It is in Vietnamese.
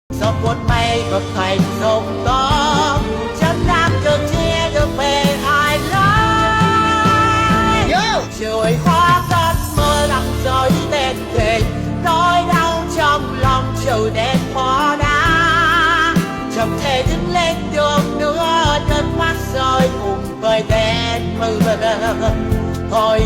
giọt buồn mây ngập thành sông to, chân nam được chia được về hai lối. Trời hoa cơn mơ nặng rơi tên thề, nỗi đau trong lòng chiều đêm khó đá. Chẳng thể đứng lên được nữa, nước mắt rơi cùng với đèn mưa. Thôi